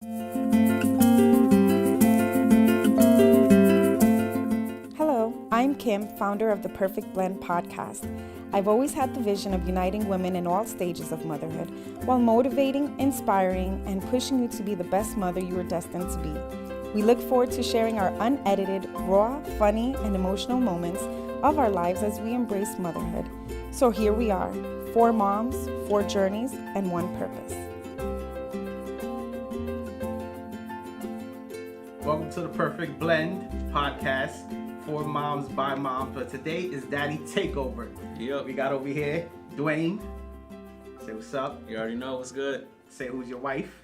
Hello, I'm Kim, founder of the Perfect Blend podcast. I've always had the vision of uniting women in all stages of motherhood while motivating, inspiring, and pushing you to be the best mother you were destined to be. We look forward to sharing our unedited, raw, funny, and emotional moments of our lives as we embrace motherhood. So here we are, 4 moms, 4 journeys, and 1 purpose. Welcome to the Perfect Blend podcast for moms by moms. But today is Daddy Takeover. Yep. We got over here DeWayne. Say what's up. You already know what's good. Say who's your wife.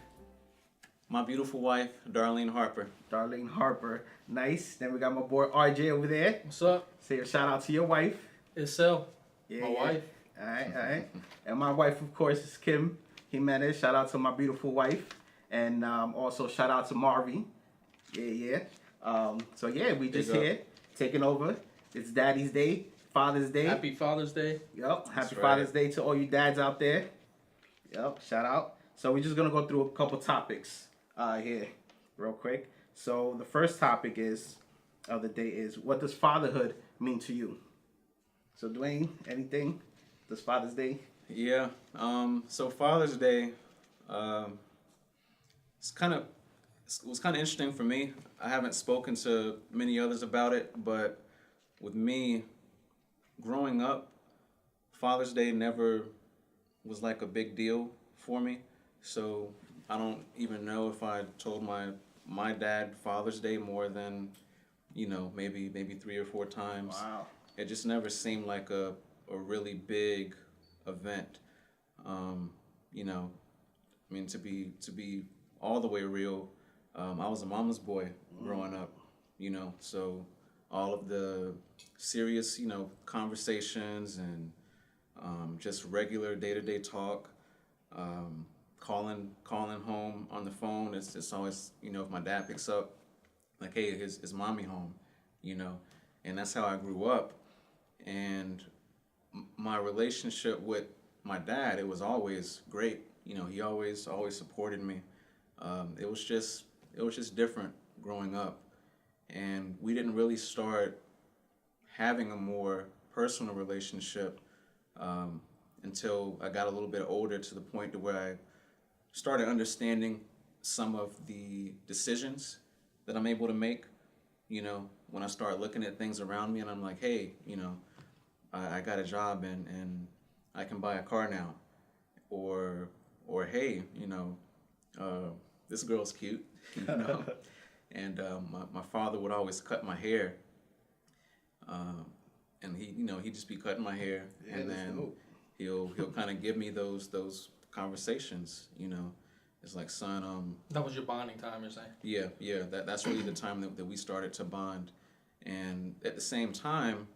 My beautiful wife, Darlene Harper. Darlene Harper. Nice. Then we got my boy RJ over there. What's up? Say a shout out to your wife. It's Sel, Yeah, my yeah. wife. All right. And my wife, of course, is Kim Jimenez. Shout out to my beautiful wife. And also shout out to Marvy. Yeah. So we just here taking over. It's Daddy's Day, Father's Day. Happy Father's Day. Yep. Happy right. Father's Day to all you dads out there. Yep. Shout out. So we're just gonna go through a couple topics here, real quick. So the first topic of the day is, what does fatherhood mean to you? So DeWayne, anything? Does Father's Day? Yeah. So Father's Day, it was kind of interesting for me. I haven't spoken to many others about it, but with me, growing up, Father's Day never was like a big deal for me. So I don't even know if I told my dad Father's Day more than, maybe 3 or 4 times. Wow. It just never seemed like a really big event. To be all the way real, I was a mama's boy growing up, so all of the serious, conversations and just regular day-to-day talk, calling home on the phone. It's always, if my dad picks up, like, hey, is mommy home, and that's how I grew up. And my relationship with my dad, it was always great. He always supported me. It was just different growing up, and we didn't really start having a more personal relationship until I got a little bit older, to the point to where I started understanding some of the decisions that I'm able to make. When I start looking at things around me and I'm like, hey, I got a job and I can buy a car now, or hey, this girl's cute, and my father would always cut my hair, and he'd just be cutting my hair, and then he'll kind of give me those conversations, It's like, son, That was your bonding time, you're saying? yeah, that's really the time that we started to bond. And at the same time,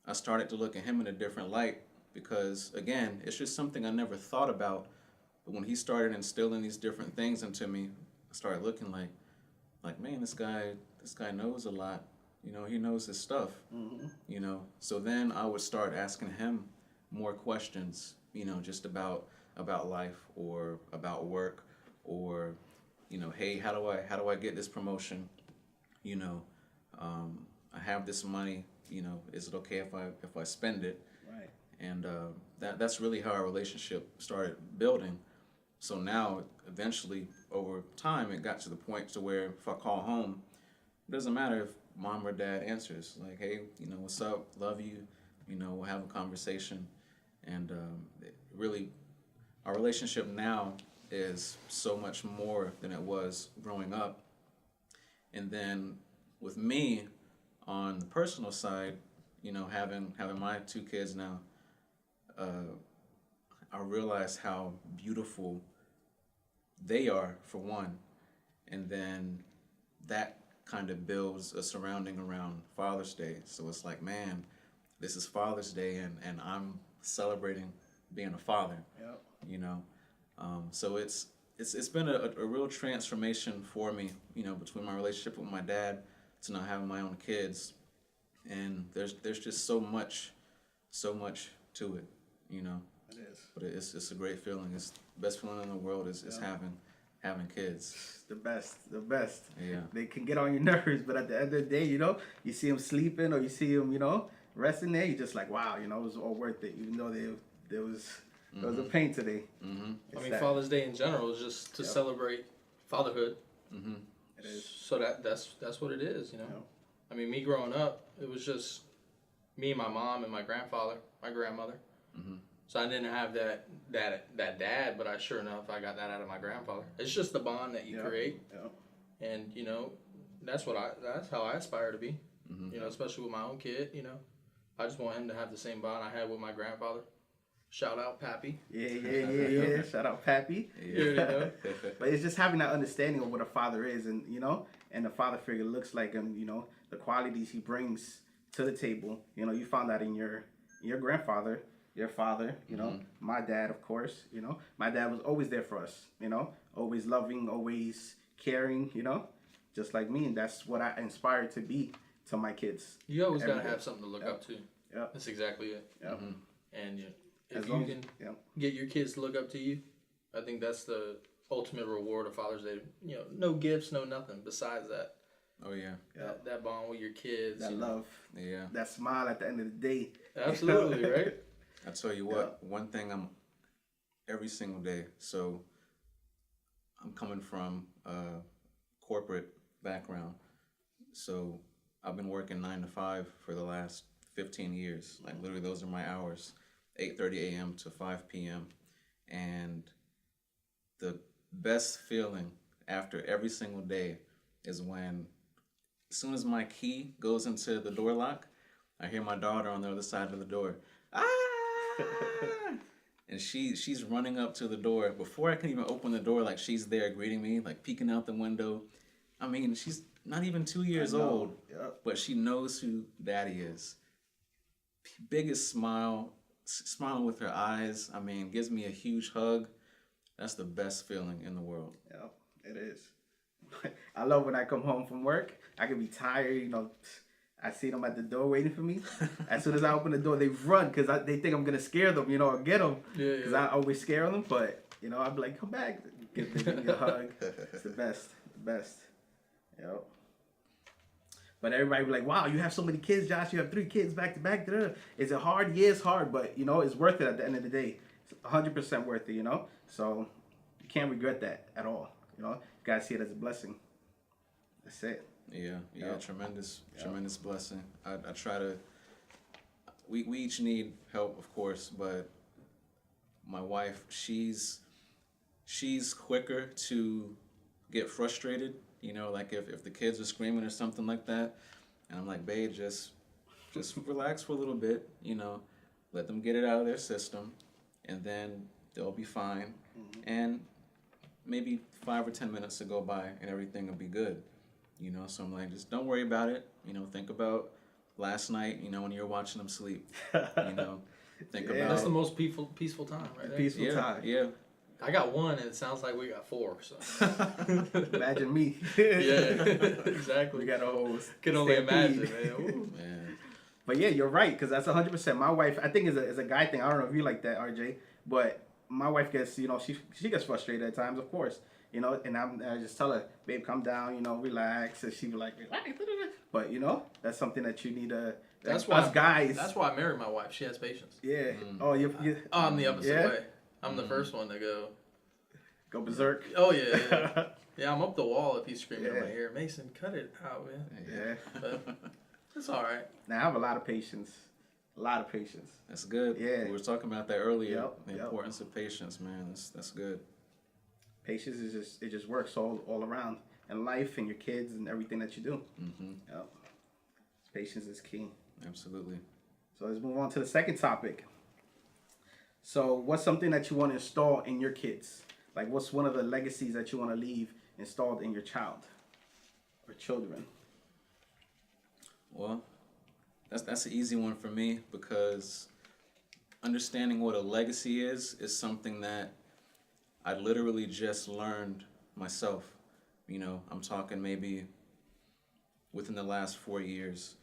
I started to look at him in a different light, because again, it's just something I never thought about. But when he started instilling these different things into me, I started looking like, man, this guy knows a lot. He knows his stuff. Mm-hmm. So then I would start asking him more questions, just about life or about work, or, hey, how do I get this promotion? I have this money, is it okay if I spend it? Right. And that's really how our relationship started building. So now, eventually, over time, it got to the point to where if I call home, it doesn't matter if mom or dad answers. Like, hey, what's up? Love you. We'll have a conversation. And really, our relationship now is so much more than it was growing up. And then with me, on the personal side, having my 2 kids now, I realize how beautiful they are, for one, and then that kind of builds a surrounding around Father's Day. So it's like, man, this is Father's Day, and I'm celebrating being a father. Yep. So it's been a real transformation for me, between my relationship with my dad to now having my own kids, and there's just so much to it, It is. But it's a great feeling. It's the best feeling in the world is having having kids. The best. Yeah. They can get on your nerves, but at the end of the day, you see them sleeping or you see them, resting there. You're just like, wow, it was all worth it, even though there was a pain today. I mean, Father's Day in general is just to celebrate fatherhood. It is. So that's what it is, I mean, me growing up, it was just me and my mom and my grandmother. So I didn't have that dad, but I sure enough I got that out of my grandfather. It's just the bond that you create, and that's how I aspire to be. Especially with my own kid. I just want him to have the same bond I had with my grandfather. Shout out Pappy. Yeah. Shout out Pappy. Yeah. But it's just having that understanding of what a father is, and and the father figure looks like, and the qualities he brings to the table. You found that in your grandfather, your father. My dad, of course. My dad was always there for us. Always loving, always caring. Just like me, and that's what I inspire to be to my kids. You always gotta have something to look up to. Yeah, that's exactly it. Yeah, and if you can get your kids to look up to you, I think that's the ultimate reward of Father's Day. No gifts, no nothing besides that. Oh yeah. That bond with your kids. That love. Yeah. That smile at the end of the day. Absolutely, right? I tell you what, one thing I'm every single day. So I'm coming from a corporate background. So I've been working 9 to 5 for the last 15 years. Like literally those are my hours, 8:30 a.m. to 5 p.m. And the best feeling after every single day is when, as soon as my key goes into the door lock, I hear my daughter on the other side of the door. Ah! And she's running up to the door. Before I can even open the door, like she's there greeting me, like peeking out the window. I mean, she's not even 2 years old, but she knows who Daddy is. Biggest smile, smiling with her eyes. I mean, gives me a huge hug. That's the best feeling in the world. Yeah, it is. I love when I come home from work. I can be tired, I see them at the door waiting for me. As soon as I open the door, they run because they think I'm going to scare them, or get them. Because I always scare them. But, I'd be like, come back. Give me a hug. It's the best. Yep. But everybody be like, wow, you have so many kids, Josh. You have 3 kids back to back. Is it hard? Yeah, it's hard. But, it's worth it at the end of the day. It's 100% worth it, So you can't regret that at all. You got to see it as a blessing. That's it. Yeah, tremendous blessing. I try to, we each need help, of course, but my wife, she's quicker to get frustrated, like if the kids are screaming or something like that, and I'm like, babe, just relax for a little bit, let them get it out of their system, and then they'll be fine, and maybe 5 or 10 minutes to go by, and everything will be good. So I'm like, just don't worry about it. Think about last night, when you were watching them sleep. Think about that's the most peaceful time, right there. Peaceful time. Yeah. I got 1, and it sounds like we got 4. So imagine me. Yeah, exactly. We got a whole. Can only imagine, man. Ooh, man. But yeah, you're right, because that's 100%. My wife, I think, is a guy thing. I don't know if you like that, RJ, but my wife gets, she gets frustrated at times, of course. And I just tell her, babe, calm down, relax. And she be like, relax. But, that's something that you need to, that's why us guys. That's why I married my wife. She has patience. Yeah. Oh, I'm the opposite way. I'm the first one to go berserk. Oh, yeah. Yeah, I'm up the wall if he's screaming in my ear. Mason, cut it out, man. Yeah. But it's all right. Now, I have a lot of patience. That's good. Yeah. We were talking about that earlier. The importance of patience, man. That's good. Patience it just works all around in life and your kids and everything that you do. Yep. Patience is key. Absolutely. So let's move on to the second topic. So what's something that you want to install in your kids? Like what's one of the legacies that you want to leave installed in your child or children? Well, that's an easy one for me because understanding what a legacy is something that I literally just learned myself. I'm talking maybe within the last 4 years.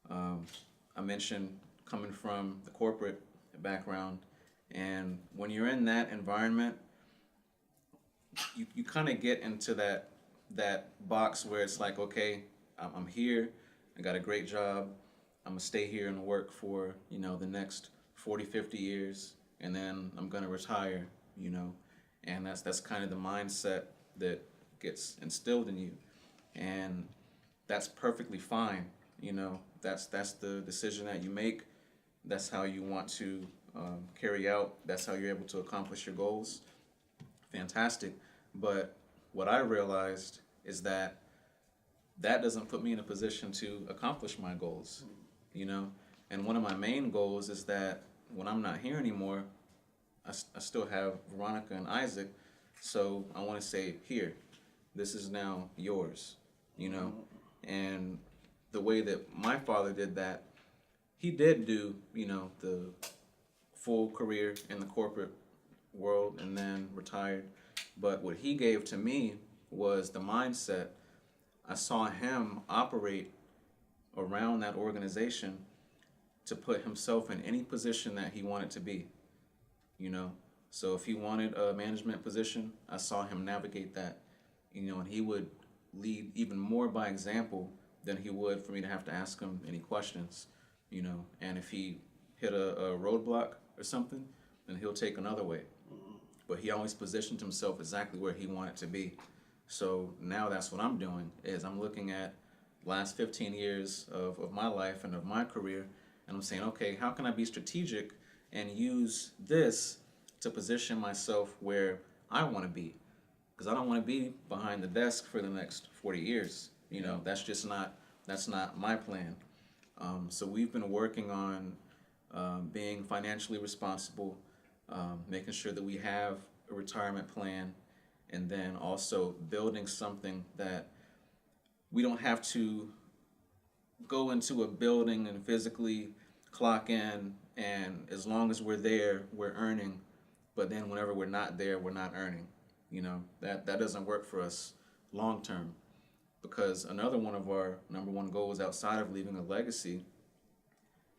I mentioned coming from the corporate background, and when you're in that environment, you kind of get into that box where it's like, okay, I'm here, I got a great job, I'm gonna stay here and work for, the next 40, 50 years, and then I'm gonna retire, and that's kind of the mindset that gets instilled in you, and that's perfectly fine. That's the decision that you make. That's how you want to carry out. That's how you're able to accomplish your goals. Fantastic. But what I realized is that doesn't put me in a position to accomplish my goals, And one of my main goals is that when I'm not here anymore, I still have Veronica and Isaac. So I want to say, here, this is now yours, And the way that my father did that, he did do, the full career in the corporate world and then retired. But what he gave to me was the mindset. I saw him operate around that organization to put himself in any position that he wanted to be, So if he wanted a management position, I saw him navigate that, and he would lead even more by example than he would for me to have to ask him any questions, And if he hit a roadblock or something, then he'll take another way. But he always positioned himself exactly where he wanted to be. So now that's what I'm doing, is I'm looking at last 15 years of my life and of my career, and I'm saying, okay, how can I be strategic and use this to position myself where I want to be? Because I don't want to be behind the desk for the next 40 years. That's not my plan. So we've been working on being financially responsible, making sure that we have a retirement plan, and then also building something that we don't have to go into a building and physically clock in, and as long as we're there, we're earning, but then whenever we're not there, we're not earning. That doesn't work for us long term, because another one of our number one goals outside of leaving a legacy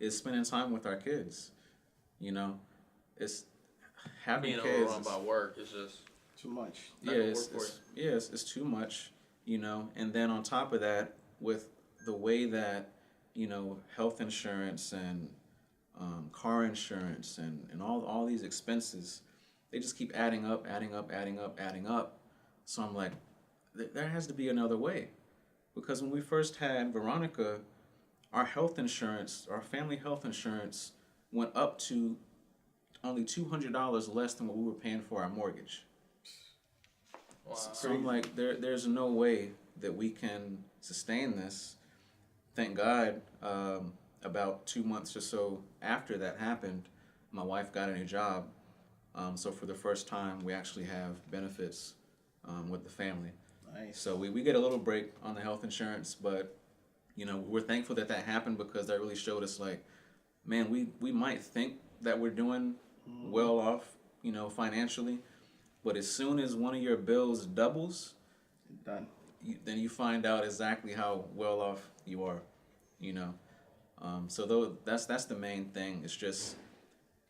is spending time with our kids. It's having being kids. overrun by work is just Too much. It's too much, and then on top of that, with the way that, health insurance and car insurance and all these expenses, they just keep adding up. So I'm like, there has to be another way. Because when we first had Veronica, our health insurance, our family health insurance, went up to only $200 less than what we were paying for our mortgage. wow. So I'm like, there's no way that we can sustain this. Thank God, about 2 months or so after that happened, my wife got a new job. So for the first time, we actually have benefits with the family. Nice. So we get a little break on the health insurance, but we're thankful that happened, because that really showed us, like, man, we might think that we're doing well off, financially, but as soon as one of your bills doubles, Done. then you find out exactly how well off you are, So that's the main thing. It's just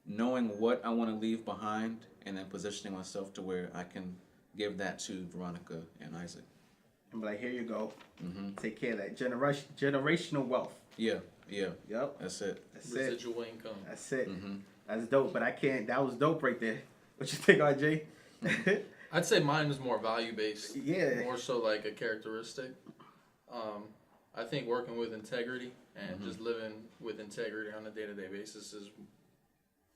knowing what I want to leave behind, and then positioning myself to where I can give that to Veronica and Isaac. And be like, here you go. Take care of that generational wealth. Yeah. Yep. That's it. That's it. Residual income. That's it. That's dope. But I can't. That was dope right there. What you think, RJ? I'd say mine was more value based. Yeah. More so like a characteristic. I think working with integrity and just living with integrity on a day-to-day basis is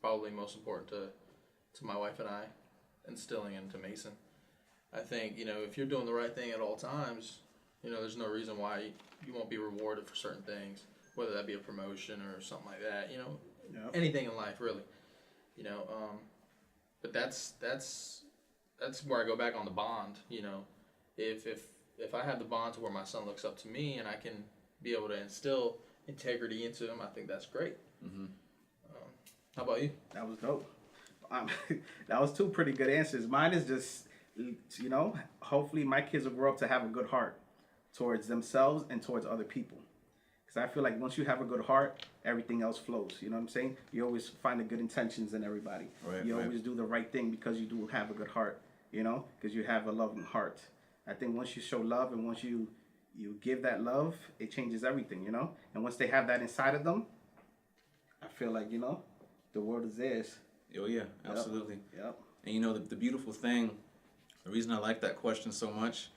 probably most important to my wife and I, instilling into Mason. I think, if you're doing the right thing at all times, there's no reason why you won't be rewarded for certain things, whether that be a promotion or something like that, Yep. anything in life really, but that's where I go back on the bond, if I have the bond to where my son looks up to me and I can be able to instill integrity into him, I think that's great. How about you? That was dope. That was two pretty good answers. Mine is just, hopefully my kids will grow up to have a good heart towards themselves and towards other people. Because I feel like once you have a good heart, everything else flows. You know what I'm saying? You always find the good intentions in everybody. Right, you right. always do the right thing because you do have a good heart. you know, because you have a loving heart. I think once you show love and once you give that love, it changes everything, you know. And once they have that inside of them, I feel like, you know, the world is theirs. Oh yeah, absolutely. Yep. And you know, the beautiful thing, the reason I like that question so much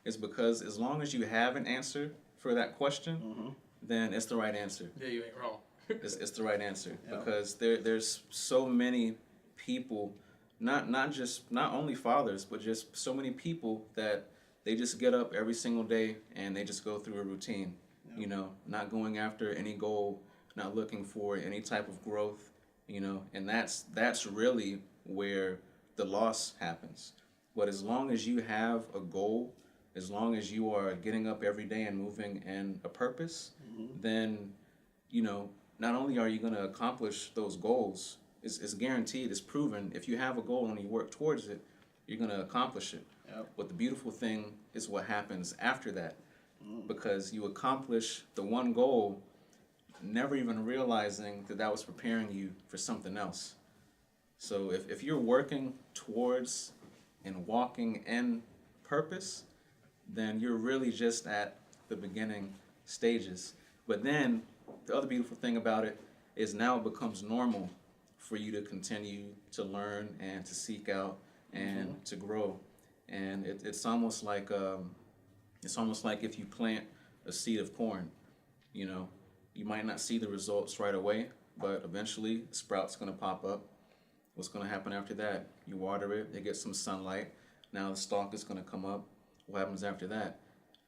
is because as long as you have an answer for that question, then it's the right answer. Yeah, you ain't wrong. It's the right answer. Because there's so many people, not only fathers, but just so many people that they just get up every single day and they just go through a routine, you know, not going after any goal, not looking for any type of growth, you know, and that's really where the loss happens. But as long as you have a goal, as long as you are getting up every day and moving in a purpose, then, you know, not only are you going to accomplish those goals, it's guaranteed, it's proven, if you have a goal and you work towards it, you're going to accomplish it. But the beautiful thing is what happens after that, because you accomplish the one goal, never even realizing that was preparing you for something else. So if you're working towards and walking in purpose, then you're really just at the beginning stages. But then the other beautiful thing about it is now it becomes normal for you to continue to learn and to seek out and to grow. And it's almost like if you plant a seed of corn, you know, you might not see the results right away, but eventually a sprout's going to pop up. What's going to happen after that? You water it, it gets some sunlight. Now the stalk is going to come up. What happens after that?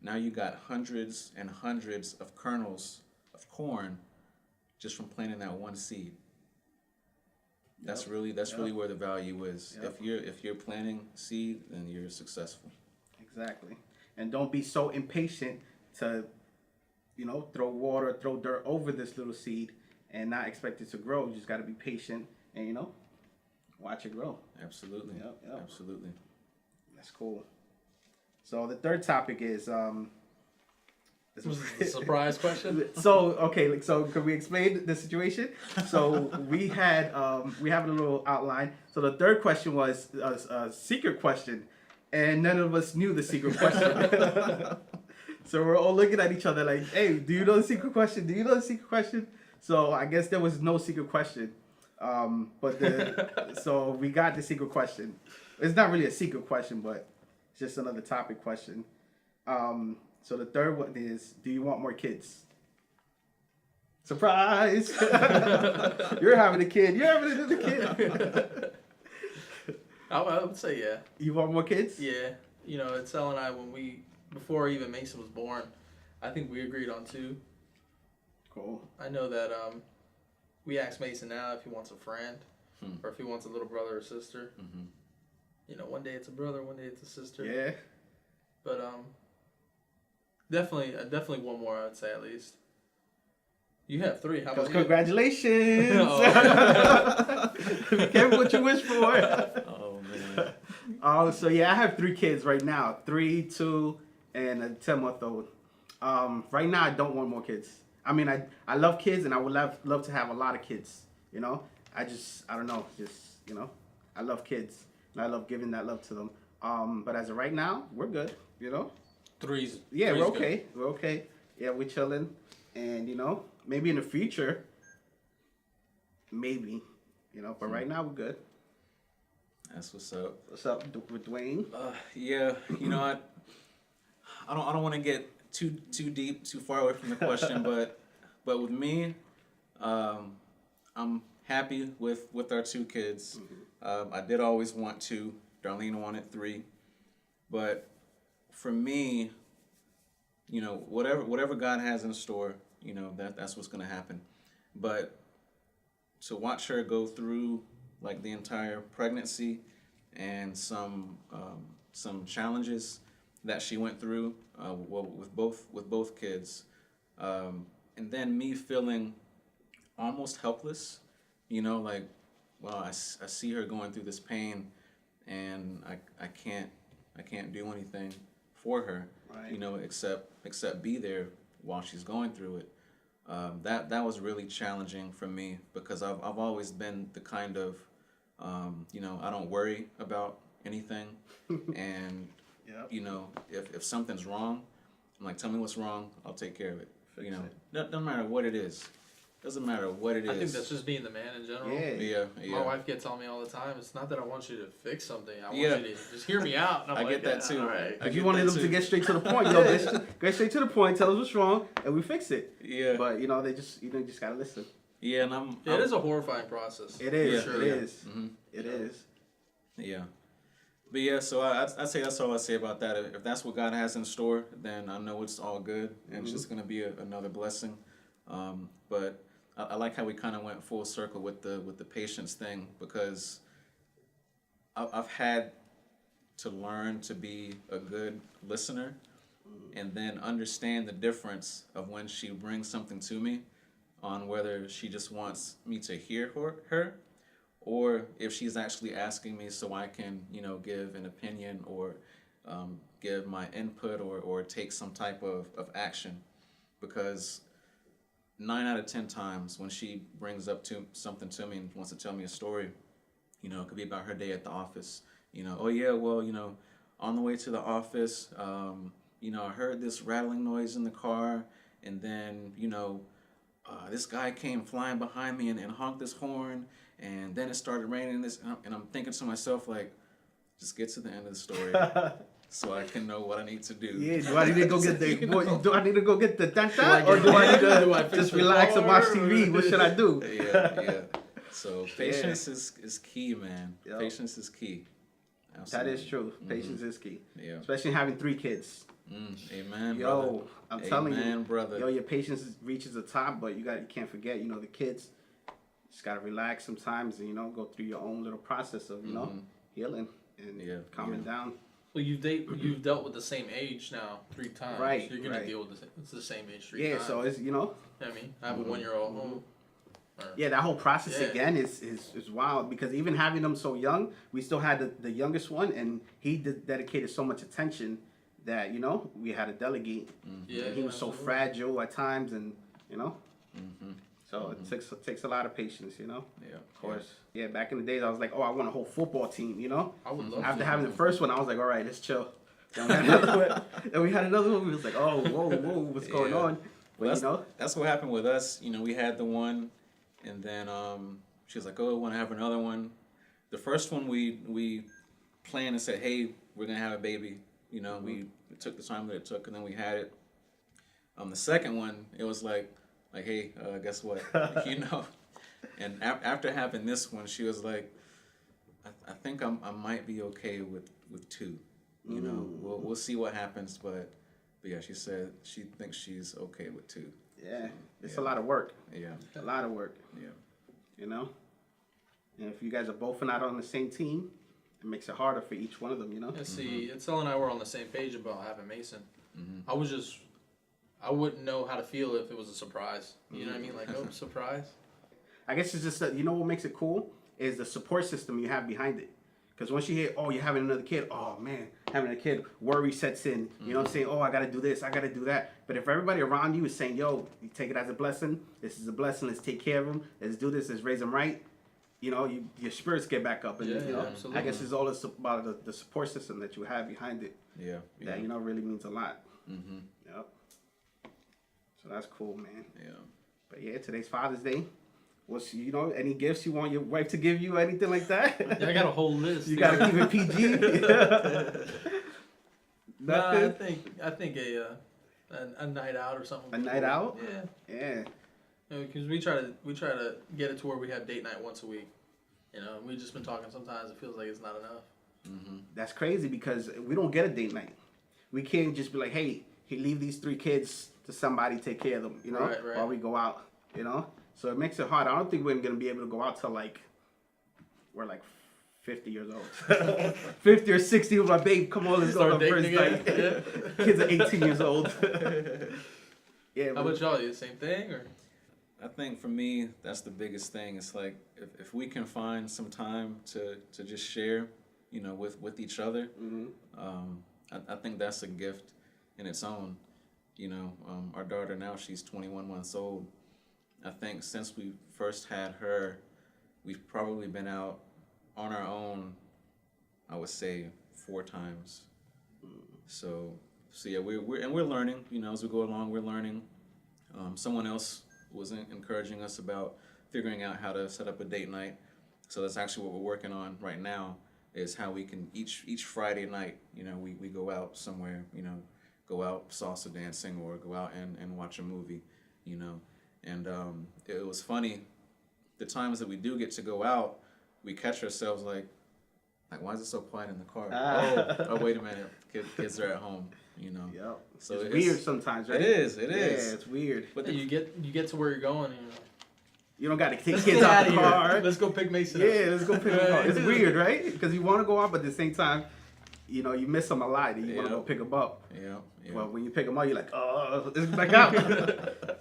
Now you got hundreds and hundreds of kernels of corn just from planting that one seed. That's really where the value is. If you're planting seed, then you're successful. Exactly. And don't be so impatient to, you know, throw water, throw dirt over this little seed and not expect it to grow. You just got to be patient and, you know, watch it grow. Absolutely. Absolutely. That's cool. So the third topic is This was the surprise question. So okay, so can we explain the situation? So we have a little outline. So the third question was a secret question, and none of us knew the secret question. So we're all looking at each other like, "Hey, do you know the secret question? Do you know the secret question?" So I guess there was no secret question. So we got the secret question. It's not really a secret question, but it's just another topic question. So the third one is, do you want more kids? Surprise! You're having a kid. You're having another kid. I would say yeah. You want more kids? Yeah. You know, Etzell and I, before even Mason was born, I think we agreed on 2. Cool. I know that we asked Mason now if he wants a friend or if he wants a little brother or sister. Mm-hmm. You know, one day it's a brother, one day it's a sister. Yeah. But definitely one more, I would say at least. You have 3. How about you? Congratulations! Be careful what you wish for. Oh man. So yeah, I have 3 kids right now. 3, 2, and a 10-month-old. Right now, I don't want more kids. I mean, I love kids, and I would love to have a lot of kids. You know, I don't know, you know, I love kids, and I love giving that love to them. But as of right now, we're good. You know. 3's. Yeah, 3's we're okay. good. We're okay. Yeah, we're chilling, and you know, maybe in the future, maybe, you know. But right now, we're good. That's what's up. What's up with DeWayne? Yeah, you know, I don't want to get too deep, too far away from the question, but with me, I'm happy with our 2 kids. I did always want 2. Darlene wanted 3, but for me, you know, whatever God has in store, you know, that's what's gonna happen. But to watch her go through like the entire pregnancy and some challenges that she went through with both kids, and then me feeling almost helpless, you know, like, well, I see her going through this pain, and I can't do anything for her, Right. you know, except be there while she's going through it. That was really challenging for me because I've always been the kind of, you know, I don't worry about anything. And, Yep. you know, if something's wrong, I'm like, tell me what's wrong, I'll take care of it. Fix You know, it. no matter what it is. Doesn't matter what it is. I think that's just being the man in general. Yeah. Yeah. My wife gets on me all the time. It's not that I want you to fix something. I want Yeah. you to just hear me out. And I'm I like, get that too. All right. I If get you wanted that them to too. get straight to the point, yo, get straight to the point, tell us what's wrong, and we fix it. Yeah. But you know, they just you just gotta listen. Yeah, and It is a horrifying process. It is. Yeah. It Yeah. is. Mhm. It is. Yeah. But yeah, so I'd say that's all I say about that. If that's what God has in store, then I know it's all good, and it's just going to be another blessing. But I like how we kind of went full circle with the patience thing, because I've had to learn to be a good listener and then understand the difference of when she brings something to me, on whether she just wants me to hear her or if she's actually asking me so I can, you know, give an opinion or give my input or take some type of action. Because 9 out of 10 times when she brings up something to me and wants to tell me a story, you know, it could be about her day at the office. You know, oh yeah, well, you know, on the way to the office, you know, I heard this rattling noise in the car, and then, you know, this guy came flying behind me and honked his horn, and then it started raining. And I'm thinking to myself, like, just get to the end of the story so I can know what I need to do. Yeah, do I need to go get the do I need to go get the I or get do I need angry? Do I to fix just the relax and car? watch TV? What should I do? Yeah. So patience is key, man. Yep. Patience is key. That Absolutely. is true. Patience is key. Yeah. Especially having 3 kids. Amen, Yo, brother. I'm telling you, Amen, brother. yo, your patience reaches the top, but you can't forget, you know, the kids just gotta relax sometimes and, you know, go through your own little process of, you know, healing and calming down. Well, you've dealt with the same age now 3 times. Right, So you're gonna right. deal with the same age 3 Yeah, times. so it's, you know, I mean, I have a 1-year-old. yeah, that whole process Yeah. again is wild, because even having them so young, we still had the youngest one, and he dedicated so much attention that, you know, we had to delegate. Yeah, And he was so absolutely. fragile at times, and, you know, so it takes a lot of patience, you know. Yeah. Of course. Yeah, back in the days, I was like, oh, I want a whole football team, you know? I would love After to. having the first one, I was like, all right, let's chill. Then we had another one. Then we had another one. We was like, oh, whoa, what's going Yeah. on? But, Well, you know, that's what happened with us. You know, we had the one, and then she was like, "Oh, I want to have another one." The first one we planned and said, "Hey, we're gonna have a baby." You know, we took the time that it took, and then we had it. The second one, it was like, hey, guess what? You know, and after having this one, she was like, "I think I might be okay with 2. You know, we'll see what happens, but yeah, she said she thinks she's okay with 2. yeah, it's a lot of work. Yeah, A lot of work, yeah. you know? And if you guys are both not on the same team, it makes it harder for each one of them, you know? Yeah, see, Edsel and I were on the same page about having Mason. I wouldn't know how to feel if it was a surprise. You know what I mean? Like, oh, surprise. I guess it's just that, you know what makes it cool is the support system you have behind it. Because once you hear, oh, you're having another kid, oh man, having a kid, worry sets in. You know what I'm saying? Oh, I gotta do this, I gotta do that. But if everybody around you is saying, yo, you take it as a blessing, this is a blessing, let's take care of him, let's do this, let's raise him right, you know, your spirits get back up. And, Yeah, you know, absolutely. I guess it's all about the support system that you have behind it. Yeah. That, you know, really means a lot. Mm-hmm. Yep. So that's cool, man. Yeah. But yeah, today's Father's Day. What's, you know, any gifts you want your wife to give you, anything like that? Yeah, I got a whole list. You gotta keep it PG. Nah, Nothing. I think a night out or something. A night out? Yeah. Yeah. Because we try to get it to where we have date night once a week. You know, we've just been talking. Sometimes it feels like it's not enough. That's crazy because we don't get a date night. We can't just be like, hey, leave these 3 kids to somebody, take care of them, you know, Right. while we go out, you know. So it makes it hard. I don't think we're gonna be able to go out till we're 50 years old. 50 or 60 with my babe. Come on, let's go on Start the first dating night. again. Kids are 18 years old. Yeah. How about y'all? You the same thing or? I think for me, that's the biggest thing. It's like if we can find some time to just share, you know, with each other, I think that's a gift in its own. You know, our daughter now, she's 21 months old. I think since we first had her, we've probably been out on our own, I would say 4 times. So yeah, we're learning. You know, as we go along, we're learning. Someone else was encouraging us about figuring out how to set up a date night. So that's actually what we're working on right now, is how we can each Friday night, you know, we go out somewhere, you know, go out salsa dancing or go out and watch a movie, you know. And it was funny, the times that we do get to go out, we catch ourselves like why is it so quiet in the car? Oh, wait a minute, kids are at home, you know. Yep. So it's weird sometimes, right? It is. Yeah, it's weird. But you get to where you're going, and you're like, You don't got to take kids out the car. Let's go pick Mason Yeah, up. let's go pick them up. It's weird, right? Because you want to go out, but at the same time, you know, you miss them a lot, and you want to go pick them up. Yeah. Well, when you pick them up, you're like, oh, it's back out.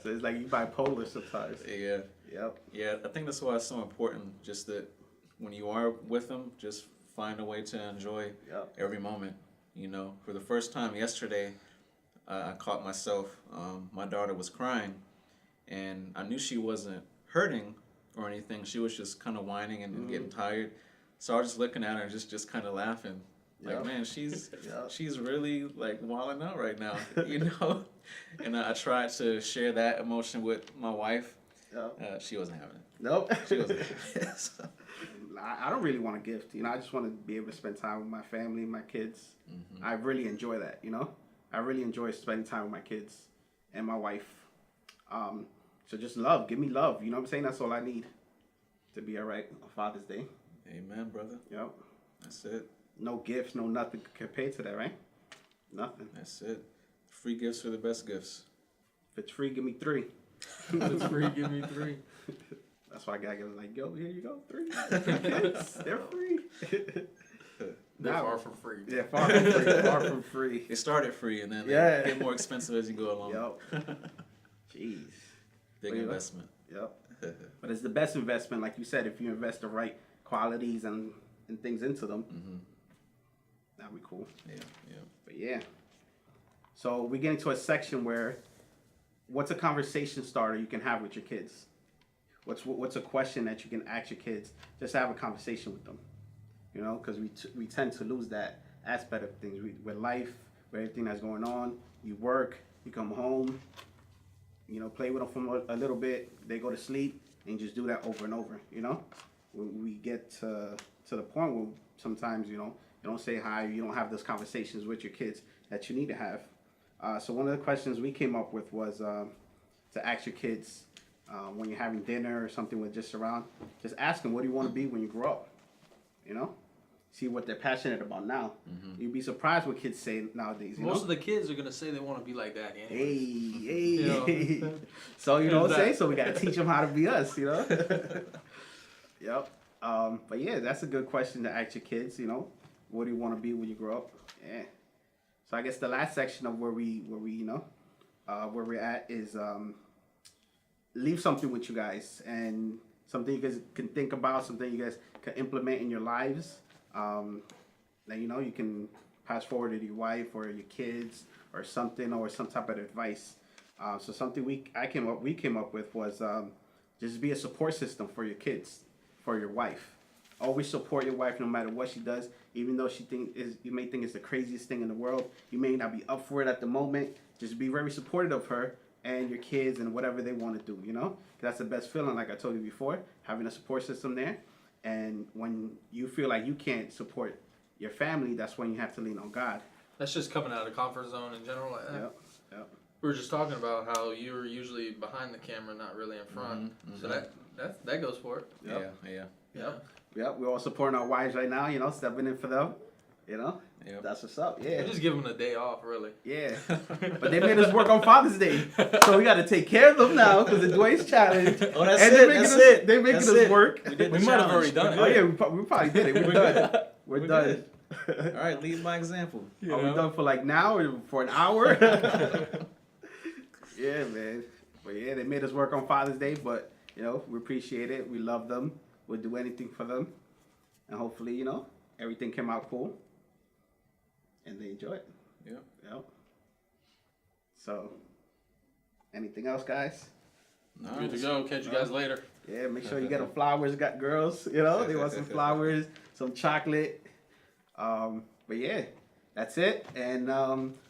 So it's like you bipolar sometimes. Yeah. Yep. Yeah, I think that's why it's so important, just that when you are with them, just find a way to enjoy every moment. You know, for the first time yesterday, I caught myself, my daughter was crying, and I knew she wasn't hurting or anything. She was just kind of whining and getting tired. So I was just looking at her and just kind of laughing. Like, man, she's really like wilding out right now, you know? And I tried to share that emotion with my wife. She wasn't having it. Nope. She wasn't having it. So. I don't really want a gift. You know, I just want to be able to spend time with my family, my kids. Mm-hmm. I really enjoy that, you know? I really enjoy spending time with my kids and my wife. So just love. Give me love. You know what I'm saying? That's all I need to be all right on Father's Day. Amen, brother. Yep. That's it. No gifts, no nothing compared to that, right? Nothing. That's it. Free gifts are the best gifts. If it's free, give me 3. If it's free, give me 3. That's why I got to go like, yo, here you go, 3. Kids, they're free. They're far from free. Yeah, far from free. Far from free. It started free and then they get more expensive as you go along. Yep. Jeez. Big investment. Yep. But it's the best investment, like you said, if you invest the right qualities and things into them. Mm-hmm. That'd be cool. Yeah. But yeah. So we're getting to a section where, what's a conversation starter you can have with your kids? What's a question that you can ask your kids? Just have a conversation with them. You know, because we tend to lose that aspect of things. With life, with everything that's going on, you work, you come home, you know, play with them for a little bit, they go to sleep, and just do that over and over, you know? We get to the point where sometimes, you know, you don't say hi, you don't have those conversations with your kids that you need to have. So one of the questions we came up with was to ask your kids when you're having dinner or something with just around, just ask them, what do you want to be when you grow up? You know? See what they're passionate about now. Mm-hmm. You'd be surprised what kids say nowadays. Most of the kids are going to say they want to be like that. Hey. You know? So, you know what I'm saying? So we got to teach them how to be us, you know? Yep. But yeah, that's a good question to ask your kids, you know? What do you want to be when you grow up? Yeah. So I guess the last section of where we you know, where we're at is leave something with you guys, and something you guys can think about, something you guys can implement in your lives. That, you know, you can pass forward to your wife or your kids or something, or some type of advice. So something we came up with was just be a support system for your kids, for your wife. Always support your wife no matter what she does, even though you may think it's the craziest thing in the world. You may not be up for it at the moment. Just be very supportive of her and your kids and whatever they want to do, you know? That's the best feeling, like I told you before, having a support system there. And when you feel like you can't support your family, that's when you have to lean on God. That's just coming out of the comfort zone in general. Yep. We were just talking about how you're usually behind the camera, not really in front. Mm-hmm. So that goes for it. Yep. Yeah. Yep, we're all supporting our wives right now, you know, stepping in for them, you know. Yep. That's what's up, yeah. We just give them a day off, really. Yeah, but they made us work on Father's Day, so we got to take care of them now because of DeWayne's challenge. Oh, that's and it. They're making us work. We might have already done it. Oh yeah, we probably did it. We're done. We're done. All right, lead by example. Are we done for like now or for an hour? Yeah, man. But yeah, they made us work on Father's Day, but you know, we appreciate it. We love them. We'll do anything for them, and hopefully, you know, everything came out cool, and they enjoy it. Yep. So, anything else, guys? No, Good to go. Catch you guys later. Yeah, make sure you get them flowers. Got girls, you know, they want some flowers, some chocolate. But yeah, that's it. And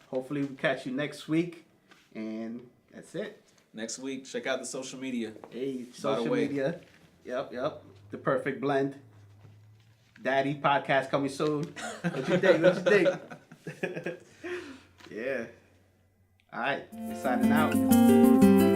hopefully we catch you next week. And that's it. Next week, check out the social media. Hey, By the social way. media. Yep. The Perfect Blend. Daddy podcast coming soon. What you think? Yeah. All right. We're signing out.